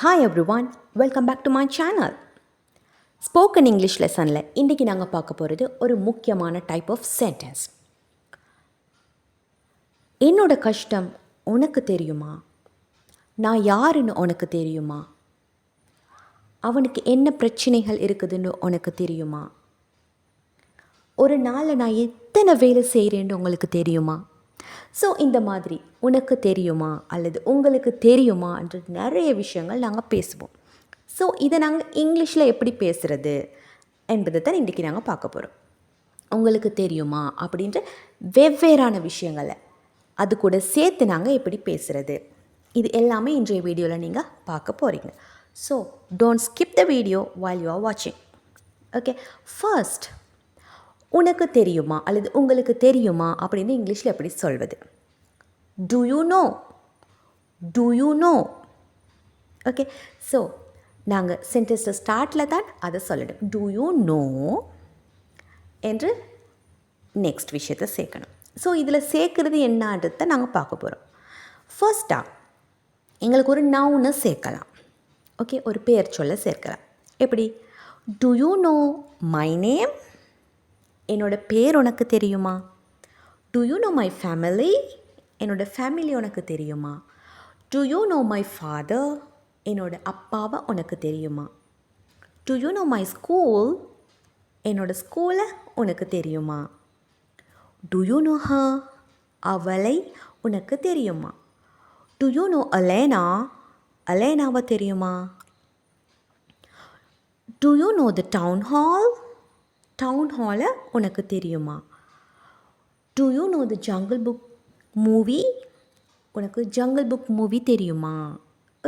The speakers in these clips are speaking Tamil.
Hi everyone, welcome back to my channel. Spoken English லெசனில் இன்றைக்கி நாங்கள் பார்க்க போகிறது ஒரு முக்கியமான டைப் ஆஃப் சென்டென்ஸ். என்னோட கஷ்டம் உனக்கு தெரியுமா? நான் யாருன்னு உனக்கு தெரியுமா? அவனுக்கு என்ன பிரச்சனைகள் இருக்குதுன்னு உனக்கு தெரியுமா? ஒரு நாளில் நான் எத்தனை வேலை செய்கிறேன்னு உங்களுக்கு தெரியுமா? ஸோ இந்த மாதிரி உனக்கு தெரியுமா அல்லது உங்களுக்கு தெரியுமான்ற நிறைய விஷயங்கள் நாங்கள் பேசுவோம். ஸோ இதை நாங்கள் இங்கிலீஷில் எப்படி பேசுகிறது என்பதை தான் இன்றைக்கி நாங்கள் பார்க்க போகிறோம். உங்களுக்கு தெரியுமா அப்படின்ற வெவ்வேறான விஷயங்களை அது கூட சேர்த்து நாங்கள் எப்படி பேசுகிறது, இது எல்லாமே இன்றைய வீடியோவில் நீங்கள் பார்க்க போகிறீங்க. So don't skip the video while you are watching. Okay, first உனக்கு தெரியுமா அல்லது உங்களுக்கு தெரியுமா அப்படின்னு இங்கிலீஷில் எப்படி சொல்வது? Do you know? Do you know? Okay, so நாங்கள் சென்டென்ஸில் ஸ்டார்ட்டில் தான் அதை சொல்லணும். Do you know என்று நெக்ஸ்ட் விஷயத்தை சேர்க்கணும். ஸோ இதில் சேர்க்குறது என்னன்றதை நாங்கள் பார்க்க போகிறோம். ஃபர்ஸ்ட்டாக எங்களுக்கு ஒரு நவுனை சேர்க்கலாம். ஓகே, ஒரு பெயர் சொல்ல சேர்க்கலாம். எப்படி? Do you know my name? என்னோட பேர் உனக்கு தெரியுமா? Do you know my family? என்னோட ஃபேமிலி உனக்கு தெரியுமா? Do you know my father? என்னோட அப்பாவை உனக்கு தெரியுமா? Do you know my school? என்னோட ஸ்கூலை உனக்கு தெரியுமா? Do you know her? அவளை உனக்கு தெரியுமா? Do you know Elena? அலேனாவை தெரியுமா? Do you know the town hall? Town ஹாலை உனக்கு தெரியுமா? Do you know the Jungle Book மூவி? உனக்கு ஜங்கிள் புக் மூவி தெரியுமா?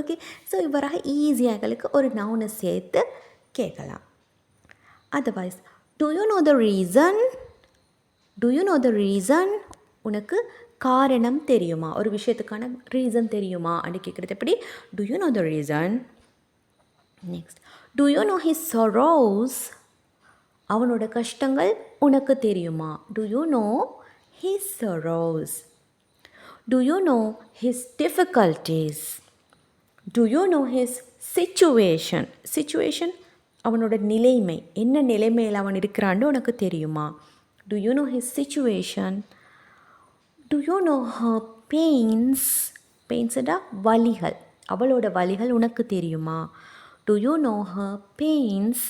ஓகே, ஸோ இவ்வாறாக ஈஸியாக எங்களுக்கு ஒரு நவுனை சேர்த்து கேட்கலாம். Otherwise do you know the reason? Do you know the reason? உனக்கு காரணம் தெரியுமா? ஒரு விஷயத்துக்கான ரீசன் தெரியுமா அப்படி கேட்குறது எப்படி? Do you know the reason? Next, do you know his sorrows? அவனோட கஷ்டங்கள் உனக்கு தெரியுமா? Do you know his sorrows? Do you know his difficulties? Do you know his situation? Situation அவனோட நிலைமை, என்ன நிலைமையில் அவன் இருக்கிறான்னு உனக்கு தெரியுமா? Do you know his situation? Do you know her pains? பெயின்ஸ்டா வலிகள், அவளோட வலிகள் உனக்கு தெரியுமா? Do you know her pains?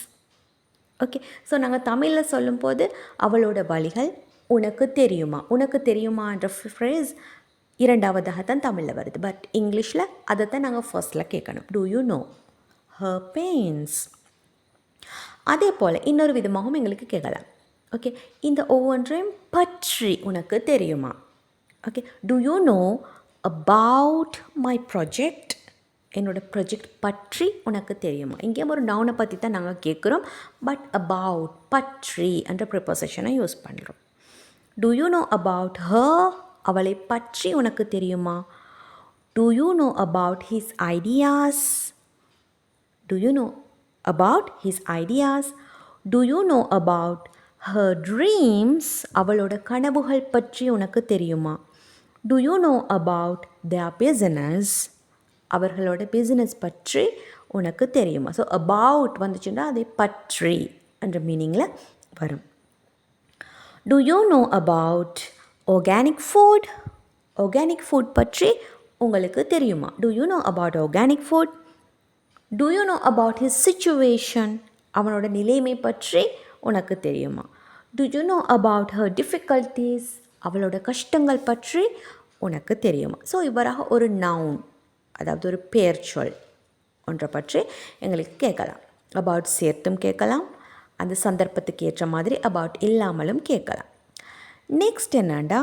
Okay, so நாங்கள் தமிழில் சொல்லும்போது அவளோட வலிகள் உனக்கு தெரியுமா, உனக்கு தெரியுமான்ற ஃப்ரேஸ் இரண்டாவதாக தான் தமிழில் வருது. பட் இங்கிலீஷில் அதை தான் நாங்கள் ஃபர்ஸ்டில் கேட்கணும். Do you know her pains? அதே போல் இன்னொரு விதமாகவும் எங்களுக்கு கேட்கலாம். ஓகே, இந்த ஒவ்வொன்றையும் பற்றி உனக்கு தெரியுமா? Okay, do you know about my project? என்னோடய ப்ராஜெக்ட் பற்றி உனக்கு தெரியுமா? இங்கேயும் ஒரு நவுனை பற்றி தான் நாங்கள் கேட்குறோம். பட் அபவுட், பற்றி என்ற ப்ரிப்போசிஷனை யூஸ் பண்ணுறோம். Do you know about her? அவளை பற்றி உனக்கு தெரியுமா? Do you know about his ideas? Do you know about his ideas? Do you know about her dreams? அவளோட கனவுகள் பற்றி உனக்கு தெரியுமா? Do you know about their business? அவர்களோட பிஸ்னஸ் பற்றி உனக்கு தெரியுமா? ஸோ அபவுட் வந்துச்சுன்னா அதை பற்றி என்ற மீனிங்கில் வரும். Do you know about organic food? Organic food பற்றி உங்களுக்கு தெரியுமா? Do you know about organic food? Do you know about his situation? அவனோட நிலைமை பற்றி உனக்கு தெரியுமா? Do you know about her difficulties? அவளோட கஷ்டங்கள் பற்றி உனக்கு தெரியுமா? ஸோ இவ்வாறாக ஒரு நவுன், அதாவது ஒரு பெயர் சொல் ஒன்றை பற்றி எங்களுக்கு கேட்கலாம். அபவுட் சேர்த்தும் கேட்கலாம், அந்த சந்தர்ப்பத்துக்கு ஏற்ற மாதிரி அபவுட் இல்லாமலும் கேட்கலாம். நெக்ஸ்ட் என்னண்டா,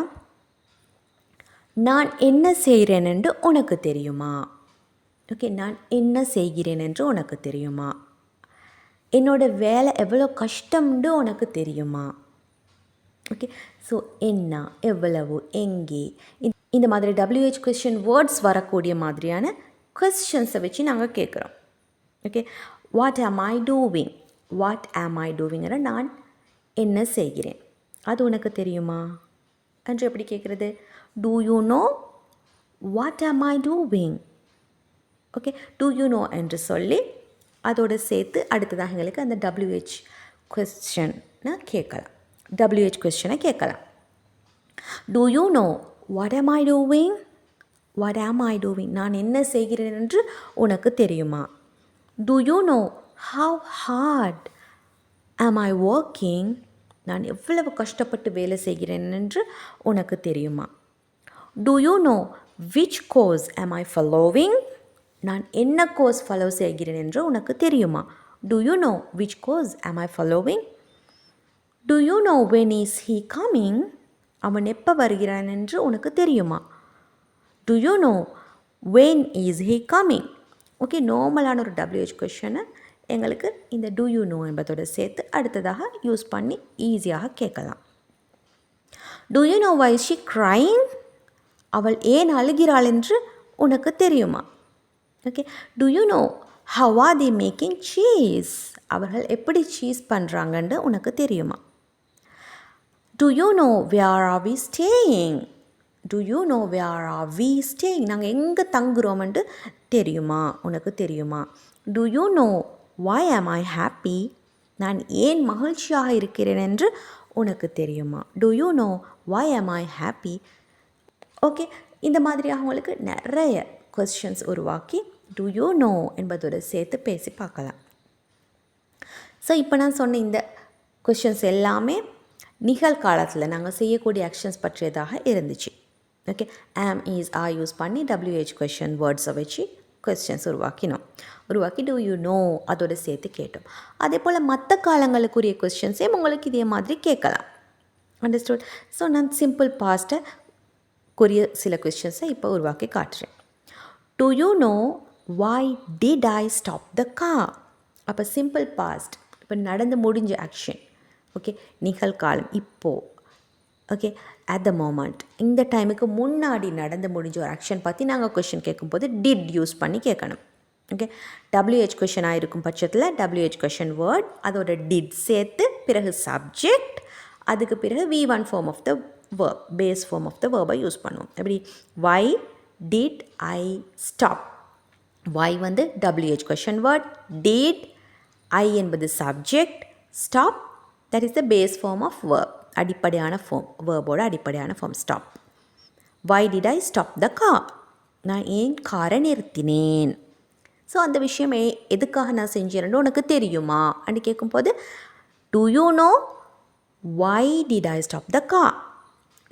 நான் என்ன செய்கிறேன் என்று உனக்கு தெரியுமா? ஓகே, நான் என்ன செய்கிறேன் என்று உனக்கு தெரியுமா? என்னோடய வேலை எவ்வளோ கஷ்டம்னு உனக்கு தெரியுமா? ஓகே, ஸோ என்ன, எவ்வளவு, எங்கே, இந்த மாதிரி WH கொஸ்டின் வேர்ட்ஸ் வரக்கூடிய மாதிரியான கொஸ்டின்ஸை வச்சு நாங்கள் கேட்குறோம். ஓகே, வாட் ஆம் ஐ டூவிங்? வாட் ஆம் ஐ டூவிங்கிற நான் என்ன செய்கிறேன், அது உனக்கு தெரியுமா என்று எப்படி கேட்குறது? Do you know what am I doing? Okay, do you no என்று சொல்லி அதோடு சேர்த்து அடுத்ததாக எங்களுக்கு அந்த WH கொஸ்டினை கேட்கலாம். WH கொஸ்டினை கேட்கலாம். டு யூ நோ வாட் ஆம் ஐ டூவிங்? வாட் ஆம் ஐ டூவிங்? நான் என்ன செய்கிறேன் என்று உனக்கு தெரியுமா? Do you know how hard am I working? நான் எவ்வளவு கஷ்டப்பட்டு வேலை செய்கிறேன் என்று உனக்கு தெரியுமா? Do you know which course am I following? நான் என்ன கோர்ஸ் ஃபாலோ செய்கிறேன் என்று உனக்கு தெரியுமா? Do you know which course am I following? Do you know when is he coming? அவன் எப்போ வருகிறான் என்று உனக்கு தெரியுமா? Do you know when is he coming? Okay, நார்மலான ஒரு WH கொஷனை எங்களுக்கு இந்த டு யூ நோ என்பதோடு சேர்த்து அடுத்ததாக யூஸ் பண்ணி ஈஸியாக கேட்கலாம். Do you know why she crying? அவள் ஏன் அழுகிறாள் என்று உனக்கு தெரியுமா? Okay, do you know how are they making cheese? அவர்கள் எப்படி சீஸ் பண்ணுறாங்கன்னு உனக்கு தெரியுமா? Do you know where are we staying? Do you know where are we staying? நாங்கள் எங்கே தங்குறோம்ன்ட்டு தெரியுமா? உனக்கு தெரியுமா? Do you know why am I happy? நான் ஏன் மகிழ்ச்சியாக இருக்கிறேன் என்று உனக்கு தெரியுமா? Do you know why am I happy? Okay, இந்த மாதிரியாக உங்களுக்கு நிறைய கொஸ்டின்ஸ் உருவாக்கி do you know என்பதோடு சேர்த்து பேசி பார்க்கலாம். ஸோ இப்போ நான் சொன்ன இந்த கொஸ்டின்ஸ் எல்லாமே நிகழ்காலத்தில் நாங்கள் செய்யக்கூடிய ஆக்ஷன்ஸ் பற்றியதாக இருந்துச்சு. Okay, am is are use பண்ணி WH கொஸ்டின் வேர்ட்ஸை வச்சு கொஸ்டின்ஸ் உருவாக்கி டு யூ நோ அதோடு சேர்த்து கேட்டோம். அதே போல் மற்ற காலங்களுக்குரிய கொஸ்டின்ஸே உங்களுக்கு இதே மாதிரி கேட்கலாம். அண்டர்ஸ்டுட்? ஸோ நான் சிம்பிள் பாஸ்ட்டுக்குரிய சில கொஸ்டின்ஸை இப்போ உருவாக்கி காட்டுறேன். Do you know why did I stop the car? அப்போ சிம்பிள் பாஸ்ட், இப்போ நடந்து முடிஞ்ச ஆக்ஷன். ஓகே, நிகழ்காலம் இப்போது. ஓகே, அட் த மோமெண்ட், இந்த டைமுக்கு முன்னாடி நடந்து முடிஞ்ச ஒரு ஆக்ஷன் பற்றி நாங்கள் கொஷின் கேட்கும்போது டிட் யூஸ் பண்ணி கேட்கணும். ஓகே, WH கொஷனாக இருக்கும் பட்சத்தில் WH கொஷன் வேர்ட் அதோட டிட் சேர்த்து பிறகு சப்ஜெக்ட், அதுக்கு பிறகு V1 form of the verb, base form of the வேர்பை யூஸ் பண்ணுவோம். எப்படி? Why did I stop? Why வந்து WH question word, did I என்பது subject, stop that is the base form of verb, அடிப்படையான ஃபார்ம், வேர்போட அடிப்படையான form stop. Why did I stop the car? நான் ஏன் காரை நிறுத்தினேன்? ஸோ அந்த விஷயம் எதுக்காக நான் செஞ்சேன்னு உனக்கு தெரியுமா அப்படி கேட்கும்போது do you know why did I stop the car?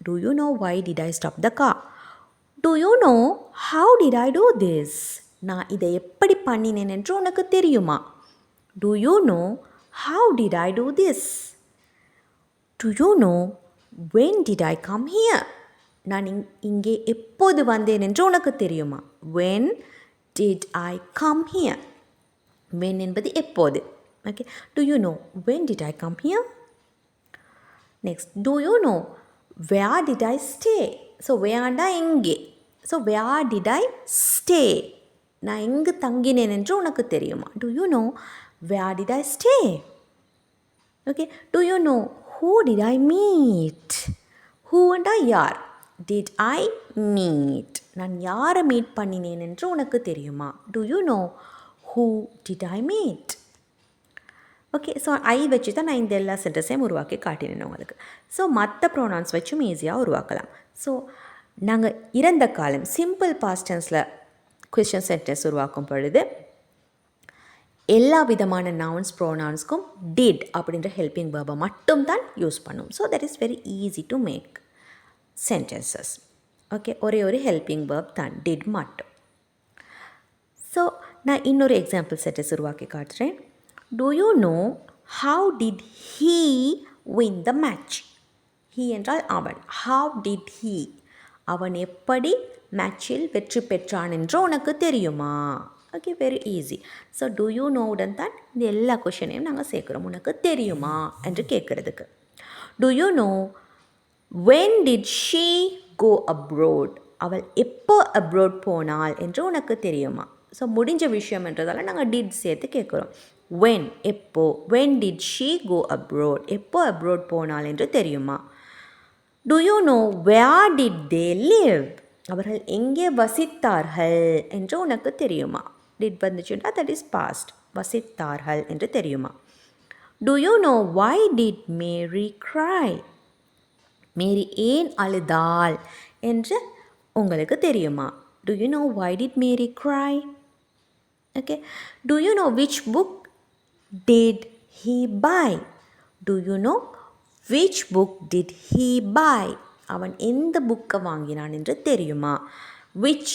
Do you know why did I stop the car? Do you know how did I do this? நான் இதை எப்படி பண்ணினேன் என்று உனக்கு தெரியுமா? Do you know how did I do this? Do you know when did I come here? நான் இங்கே எப்போது வந்தேன் என்று உனக்கு தெரியுமா? When did I come here? When என்பது எப்போது. Okay, do you know when did I come here? Next, do you know where did I stay? So வேண்டா எங்கே. So where did I stay? நான் எங்கு தங்கினேன் என்று உனக்கு தெரியுமா? Do you know where did I stay? Okay, do you know who did I meet? Who and I யார்? Did I meet? நான் யாரை மீட் பண்ணினேன் என்று உனக்கு தெரியுமா? Do you know who did I meet? Okay, so I வச்சு தான் நான் இந்த எல்லா சென்டென்ஸையும் உருவாக்கி காட்டினேன் உங்களுக்கு. ஸோ மற்ற ப்ரோனவுன்ஸ் வச்சும் ஈஸியாக உருவாக்கலாம். ஸோ நாங்கள் இறந்த காலம் சிம்பிள் பாஸ்ட் டென்ஸில் கொஸ்டின் சென்டென்ஸ் உருவாக்கும் பொழுது எல்லா விதமான நவுன்ஸ் ப்ரோனவுன்ஸ்க்கும் டிட் அப்படின்ற ஹெல்பிங் வேர்பை மட்டும்தான் யூஸ் பண்ணும். So that is very easy to make sentences. Okay, ஒரே ஒரு ஹெல்பிங் வேர்ப் தான், டிட் மட்டும். ஸோ நான் இன்னொரு எக்ஸாம்பிள் சென்டென்ஸ் உருவாக்கி காட்டுறேன். Do you know how did he win the match? He என்றால் அவன். How did he? அவன் எப்படி மேட்சில் வெற்றி பெற்றான் என்று உனக்கு தெரியுமா? Okay, very easy. So to you நோவுடன் தான் இந்த எல்லா கொஷனையும் நாங்கள் சேர்க்குறோம், உனக்கு தெரியுமா என்று கேட்குறதுக்கு. Do you know when did she go abroad? அவள் எப்போ அப்ரோட் போனாள் என்று உனக்கு தெரியுமா? ஸோ முடிஞ்ச விஷயம் என்றதால் நாங்கள் டிட் சேர்த்து கேட்குறோம். வென் எப்போ, when did she go abroad? எப்போ அப்ரோட் போனாள் என்று தெரியுமா? Do you know where did they live? அவர்கள் எங்கே வசித்தார்கள் என்று உனக்கு தெரியுமா? டிட் வந்துச்சுன்னா தட் இஸ் பாஸ்ட். வசித்தார்கள் என்று தெரியுமா? Do you know why did Mary cry? மேரி ஏன் அழுதாள் என்று உங்களுக்கு தெரியுமா? Do you know why did Mary cry? Okay. Do you know which book did he buy? Do you know which book did he buy? அவன் எந்த புக்கை வாங்கினான் என்று தெரியுமா? Which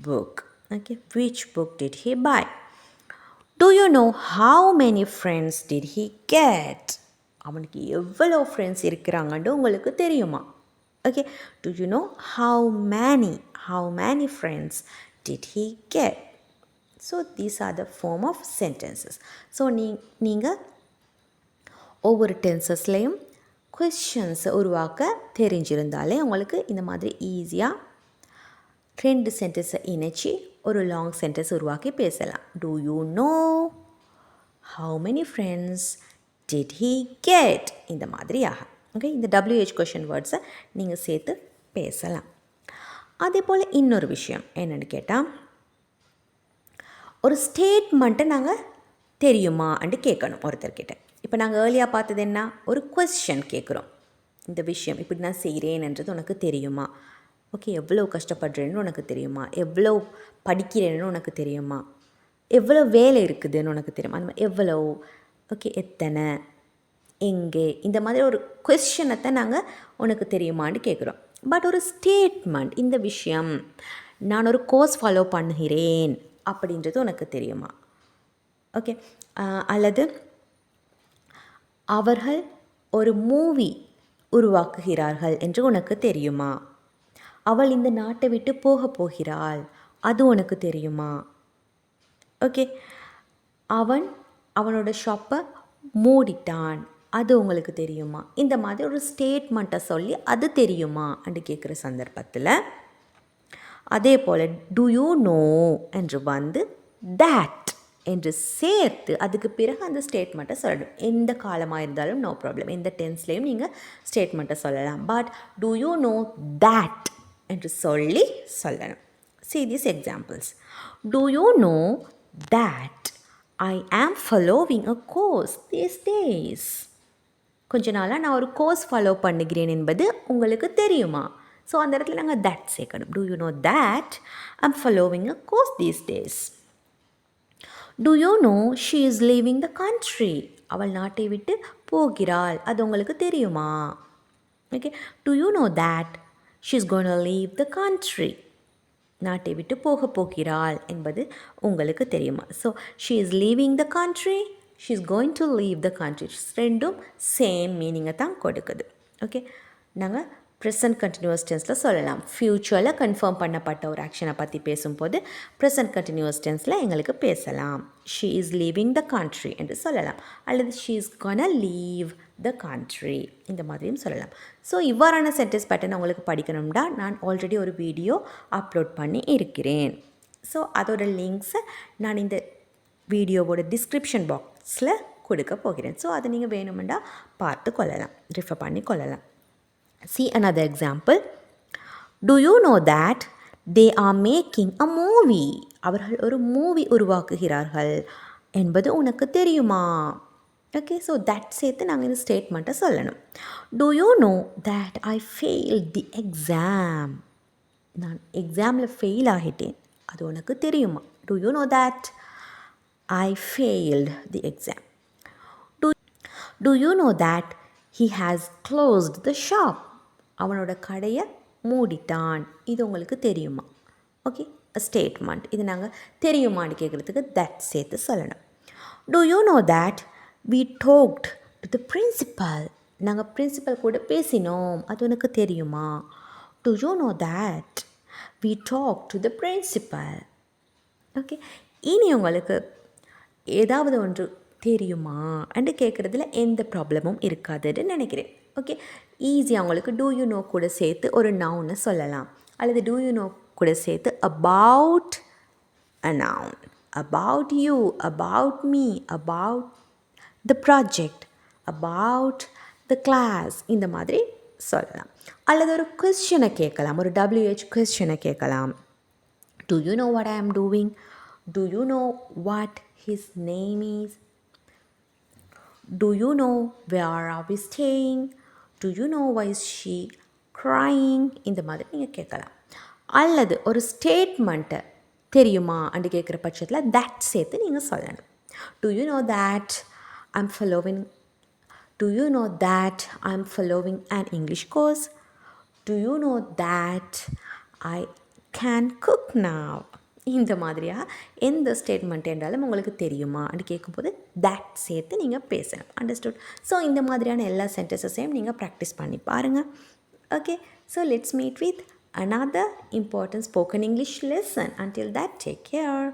book? Okay. Which book did he buy? Do you know how many friends did he get? அவனுக்கு எவ்வளோ ஃப்ரெண்ட்ஸ் இருக்கிறாங்கன்னு உங்களுக்கு தெரியுமா? Okay. Do you know how many friends did he get? So these are the form of sentences. So நீங்கள் ஒவ்வொரு டென்சஸ்லேயும் கொஸ்டின்ஸை உருவாக்க தெரிஞ்சிருந்தாலே உங்களுக்கு இந்த மாதிரி ஈஸியாக 2 சென்டென்ஸை இணைச்சி ஒரு லாங் சென்டென்ஸ் உருவாக்கி பேசலாம். Do you know how many friends did he get? இந்த மாதிரியாக. ஓகே, இந்த WH கொஷின் வேர்ட்ஸை நீங்கள் சேர்த்து பேசலாம். அதே போல் இன்னொரு விஷயம் என்னென்னு கேட்டால், ஒரு ஸ்டேட்மெண்ட்டை நாங்கள் தெரியுமான்னு கேட்கணும் ஒருத்தர்கிட்ட. இப்போ நாங்கள் ஏர்லியாக பார்த்தது என்ன, ஒரு கொஸ்டின் கேட்குறோம். இந்த விஷயம் இப்படி நான் செய்கிறேன்ன்றது உனக்கு தெரியுமா? ஓகே, எவ்வளோ கஷ்டப்படுறேன்னு உனக்கு தெரியுமா? எவ்வளோ படிக்கிறேன்னு உனக்கு தெரியுமா? எவ்வளோ வேலை இருக்குதுன்னு உனக்கு தெரியுமா? அந்த மாதிரி எவ்வளோ, ஓகே, எத்தனை, எங்கே, இந்த மாதிரி ஒரு கொஸ்டினை நாங்கள் உனக்கு தெரியுமான்னு கேட்குறோம். பட் ஒரு ஸ்டேட்மெண்ட், இந்த விஷயம் நான் ஒரு கோர்ஸ் ஃபாலோ பண்ணுகிறேன் அப்படின்றது உனக்கு தெரியுமா? ஓகே, அல்லது அவர்கள் ஒரு மூவி உருவாக்குகிறார்கள் என்று உனக்கு தெரியுமா? அவள் இந்த நாட்டை விட்டு போக போகிறாள், அது உனக்கு தெரியுமா? ஓகே, அவனோட ஷாப்பை மூடிட்டான், அது உங்களுக்கு தெரியுமா? இந்த மாதிரி ஒரு ஸ்டேட்மெண்ட்டை சொல்லி அது தெரியுமா என்று கேட்குற சந்தர்ப்பத்தில், அதே போல் டு யூ நோ என்று வந்து தேட் என்று சேர்த்து அதுக்கு பிறகு அந்த ஸ்டேட்மெண்ட்டை சொல்லணும். எந்த காலமாக இருந்தாலும் நோ ப்ராப்ளம், எந்த டென்ஸ்லேயும் நீங்கள் ஸ்டேட்மெண்ட்டை சொல்லலாம். But to you no that என்று சொல்லணும். See these examples. Do you know that I am following a course these days? கொஞ்ச நாளாக நான் ஒரு கோர்ஸ் ஃபாலோ பண்ணுகிறேன் என்பது உங்களுக்கு தெரியுமா? ஸோ அந்த இடத்துல நாங்கள் that சேர்க்கணும். Do you know that I'm following a course these days? Do you know she is leaving the country? அவள் நாட்டை விட்டு போகிறாள், அது உங்களுக்கு தெரியுமா? Okay. Do you know that she is going to leave the country? நாட்டை விட்டு போக போகிறாள் என்பது உங்களுக்கு தெரியுமா? So she is leaving the country, she is going to leave the country. ரெண்டும் சேம் மீனிங்கை தான் கொடுக்குது. ஓகே, நாங்கள் ப்ரெசன்ட் கண்டினியூஸ் டென்ஸில் சொல்லலாம். ஃப்யூச்சரில் கன்ஃபார்ம் பண்ணப்பட்ட ஒரு ஆக்ஷனை பற்றி பேசும்போது ப்ரெசன்ட் கண்டினியூஸ் டென்ஸில் எங்களுக்கு பேசலாம். She is leaving the country என்று சொல்லலாம், அல்லது she is gonna leave the country, இந்த மாதிரியும் சொல்லலாம். ஸோ இவ்வாறான சென்டென்ஸ் பேட்டர்ன் உங்களுக்கு படிக்கணும்னா நான் ஆல்ரெடி ஒரு வீடியோ அப்லோட் பண்ணி இருக்கிறேன். ஸோ அதோட லிங்க்ஸை நான் இந்த வீடியோவோட டிஸ்கிரிப்ஷன் பாக்ஸில் கொடுக்க போகிறேன். ஸோ அதை நீங்கள் வேணுமெண்டா பார்த்து கொள்ளலாம், ரிஃபர் பண்ணி கொள்ளலாம். See another example. Do you know that they are making a movie? அவர்கள் ஒரு மூவி உருவாக்குகிறார்கள் என்பது உனக்கு தெரியுமா? ஓகே, ஸோ தட் சேர்த்து நாங்கள் இந்த ஸ்டேட்மெண்ட்டை சொல்லணும். Do you know that I failed the exam? நான் எக்ஸாமில் ஃபெயில் ஆகிட்டேன், அது உனக்கு தெரியுமா? Do you know that I failed the exam? Do you know that he has closed the shop? அவனோட கடையை மூடிட்டான், இது உங்களுக்கு தெரியுமா? Okay, statement. இது நாங்கள் தெரியுமான்னு கேட்குறதுக்கு தட் சேர்த்து சொல்லணும். Do you know that we talked to the principal? நாங்கள் பிரின்சிபல் கூட பேசினோம், அது உனக்கு தெரியுமா? Do you know that we talked to the principal? Okay, இனி உங்களுக்கு ஏதாவது ஒன்று தெரியுமா அண்டு கேட்குறதுல எந்த ப்ராப்ளமும் இருக்காதுன்னு நினைக்கிறேன். ஓகே, ஈஸியாக உங்களுக்கு டூ யூ நோ கூட சேர்த்து ஒரு நவுனை சொல்லலாம், அல்லது டூ யூ நோ கூட சேர்த்து about a noun, about you, about me, about the project, about the class, இந்த மாதிரி சொல்லலாம். அல்லது ஒரு கொஸ்டினை கேட்கலாம், ஒரு WH கொஸ்டினை கேட்கலாம். Do you know what I am doing? Do you know what his name is? Do you know where are we staying? Do you know why is she crying? இந்த மாதிரி நீங்கள் கேட்கலாம். அல்லது ஒரு ஸ்டேட்மெண்ட்டை தெரியுமா அப்படி கேட்குற பட்சத்தில் தட் சேர்த்து நீங்கள் சொல்லணும். Do you know that I'm following Do you know that I'm following an English course? Do you know that I can cook now? இந்த மாதிரியாக எந்த ஸ்டேட்மெண்ட் என்றாலும் உங்களுக்கு தெரியுமா அப்படி கேட்கும்போது தட் சேர்த்து நீங்கள் பேசணும். அண்டர்ஸ்டுட்? ஸோ இந்த மாதிரியான எல்லா சென்டென்சஸையும் நீங்கள் ப்ராக்டிஸ் பண்ணி பாருங்கள். Okay, so let's meet with another important spoken English lesson. Until that, take care.